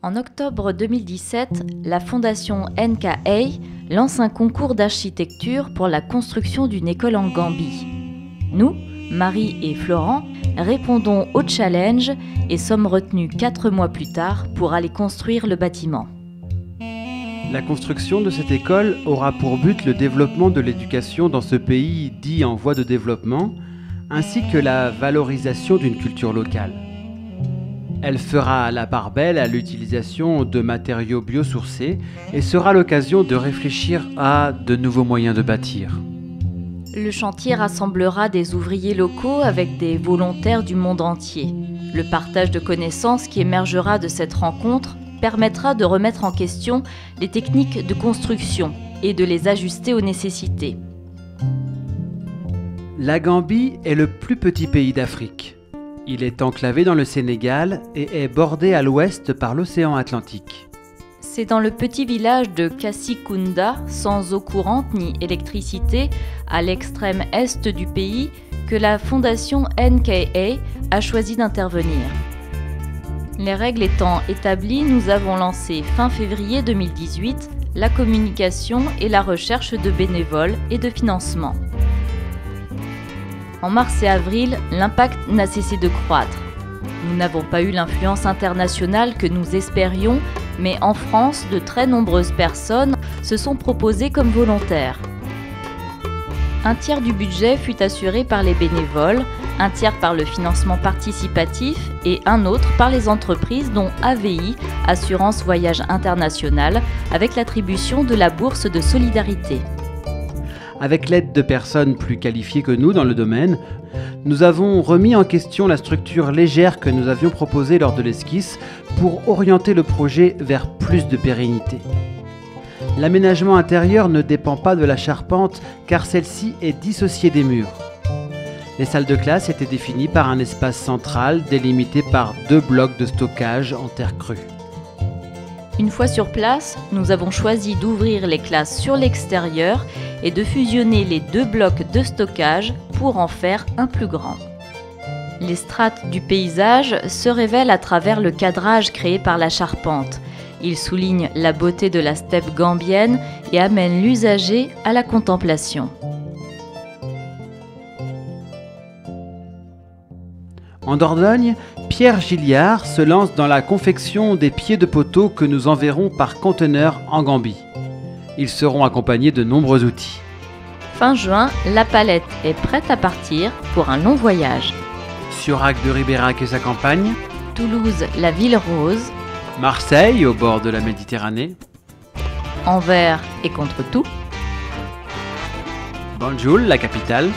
En octobre 2017, la fondation NKA lance un concours d'architecture pour la construction d'une école en Gambie. Nous, Marie et Florent, répondons au challenge et sommes retenus 4 mois plus tard pour aller construire le bâtiment. La construction de cette école aura pour but le développement de l'éducation dans ce pays dit en voie de développement, ainsi que la valorisation d'une culture locale. Elle fera la part belle à l'utilisation de matériaux biosourcés et sera l'occasion de réfléchir à de nouveaux moyens de bâtir. Le chantier rassemblera des ouvriers locaux avec des volontaires du monde entier. Le partage de connaissances qui émergera de cette rencontre permettra de remettre en question les techniques de construction et de les ajuster aux nécessités. La Gambie est le plus petit pays d'Afrique. Il est enclavé dans le Sénégal et est bordé à l'ouest par l'océan Atlantique. C'est dans le petit village de Kassikunda, sans eau courante ni électricité, à l'extrême est du pays, que la fondation NKA a choisi d'intervenir. Les règles étant établies, nous avons lancé fin février 2018 la communication et la recherche de bénévoles et de financement. En mars et avril, l'impact n'a cessé de croître. Nous n'avons pas eu l'influence internationale que nous espérions, mais en France, de très nombreuses personnes se sont proposées comme volontaires. Un tiers du budget fut assuré par les bénévoles, un tiers par le financement participatif et un autre par les entreprises dont AVI, Assurance Voyage International, avec l'attribution de la bourse de solidarité. Avec l'aide de personnes plus qualifiées que nous dans le domaine, nous avons remis en question la structure légère que nous avions proposée lors de l'esquisse pour orienter le projet vers plus de pérennité. L'aménagement intérieur ne dépend pas de la charpente car celle-ci est dissociée des murs. Les salles de classe étaient définies par un espace central délimité par 2 blocs de stockage en terre crue. Une fois sur place, nous avons choisi d'ouvrir les classes sur l'extérieur et de fusionner les 2 blocs de stockage pour en faire un plus grand. Les strates du paysage se révèlent à travers le cadrage créé par la charpente. Il souligne la beauté de la steppe gambienne et amène l'usager à la contemplation. En Dordogne, Pierre Gilliard se lance dans la confection des pieds de poteaux que nous enverrons par conteneur en Gambie. Ils seront accompagnés de nombreux outils. Fin juin, la palette est prête à partir pour un long voyage. Surac de Ribérac et sa campagne, Toulouse, la ville rose, Marseille au bord de la Méditerranée, Anvers et contre tout, Banjul, la capitale,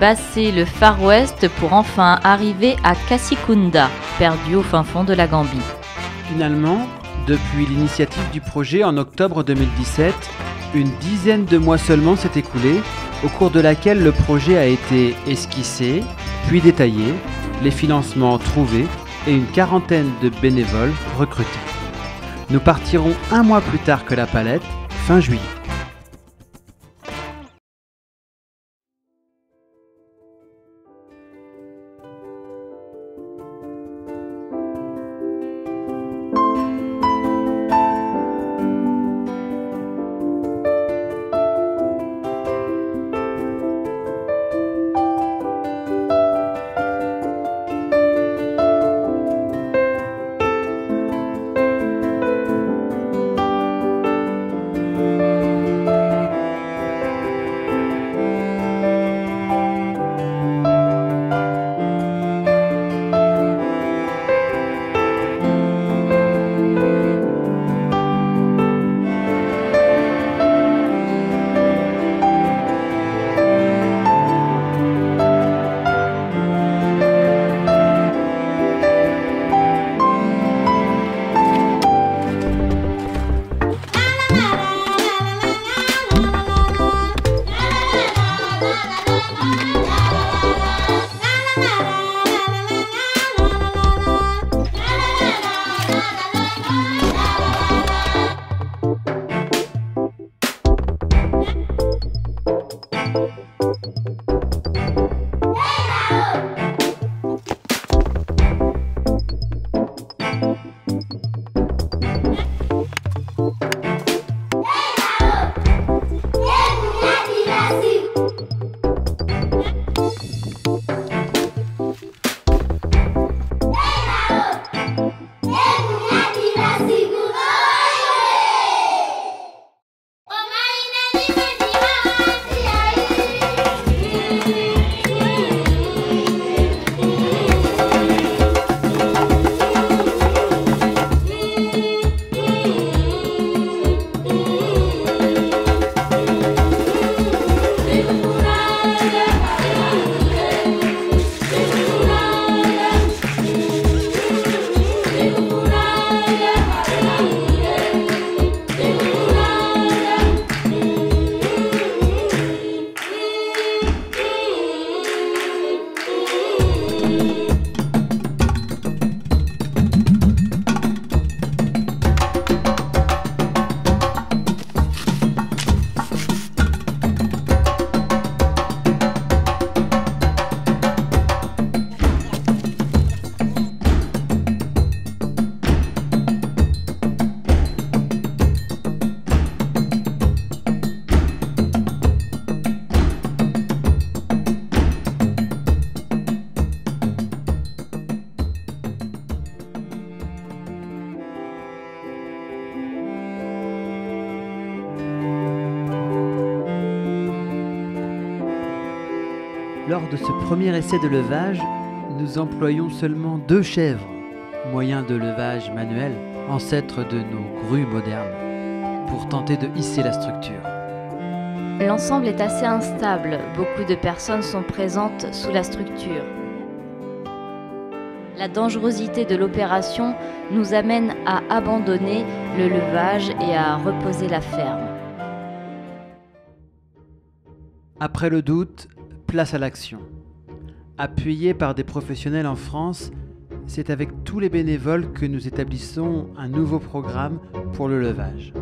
Bassé le Far West pour enfin arriver à Kassikunda, perdu au fin fond de la Gambie. Finalement, depuis l'initiative du projet en octobre 2017, une dizaine de mois seulement s'est écoulée, au cours de laquelle le projet a été esquissé, puis détaillé, les financements trouvés et une quarantaine de bénévoles recrutés. Nous partirons 1 mois plus tard que la palette, fin juillet. Lors de ce premier essai de levage, nous employons seulement 2 chèvres, moyen de levage manuel, ancêtre de nos grues modernes, pour tenter de hisser la structure. L'ensemble est assez instable, beaucoup de personnes sont présentes sous la structure. La dangerosité de l'opération nous amène à abandonner le levage et à reposer la ferme. Après le doute, place à l'action. Appuyés par des professionnels en France, c'est avec tous les bénévoles que nous établissons un nouveau programme pour le levage.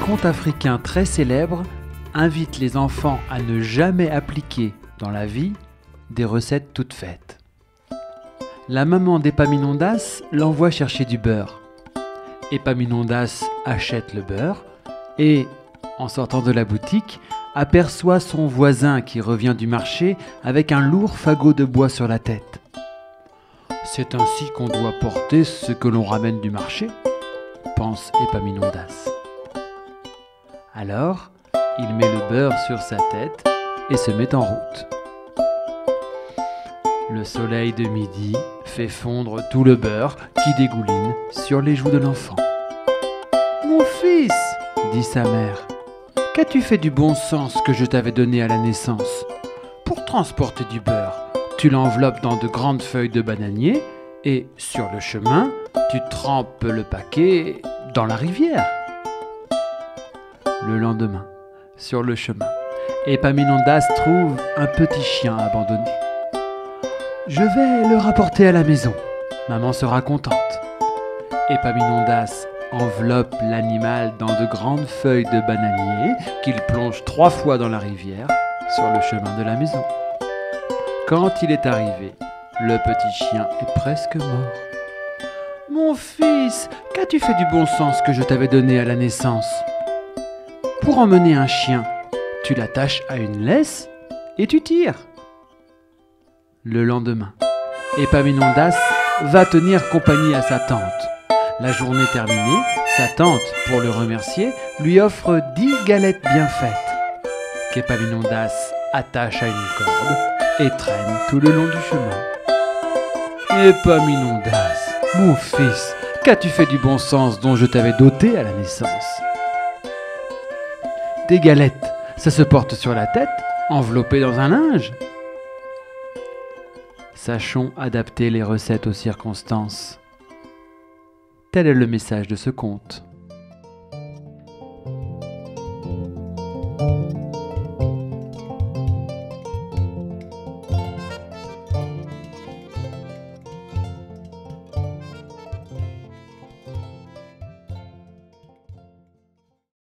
conte africain très célèbre invite les enfants à ne jamais appliquer dans la vie des recettes toutes faites. La maman d'Epaminondas l'envoie chercher du beurre. Epaminondas achète le beurre et, en sortant de la boutique, aperçoit son voisin qui revient du marché avec un lourd fagot de bois sur la tête. C'est ainsi qu'on doit porter ce que l'on ramène du marché, pense Epaminondas. Alors, il met le beurre sur sa tête et se met en route. Le soleil de midi fait fondre tout le beurre qui dégouline sur les joues de l'enfant. « Mon fils, dit sa mère, qu'as-tu fait du bon sens que je t'avais donné à la naissance? Pour transporter du beurre, tu l'enveloppes dans de grandes feuilles de bananier et, sur le chemin, tu trempes le paquet dans la rivière. » Le lendemain, sur le chemin, Epaminondas trouve un petit chien abandonné. « Je vais le rapporter à la maison, maman sera contente. » Epaminondas enveloppe l'animal dans de grandes feuilles de bananier qu'il plonge 3 fois dans la rivière sur le chemin de la maison. Quand il est arrivé, le petit chien est presque mort. « Mon fils, qu'as-tu fait du bon sens que je t'avais donné à la naissance? Pour emmener un chien, tu l'attaches à une laisse et tu tires. » Le lendemain, Epaminondas va tenir compagnie à sa tante. La journée terminée, sa tante, pour le remercier, lui offre 10 galettes bien faites, qu'Epaminondas attache à une corde et traîne tout le long du chemin. « Epaminondas, mon fils, qu'as-tu fait du bon sens dont je t'avais doté à la naissance? Des galettes, ça se porte sur la tête Enveloppé dans un linge? Sachons adapter les recettes aux circonstances. Tel est le message de ce conte.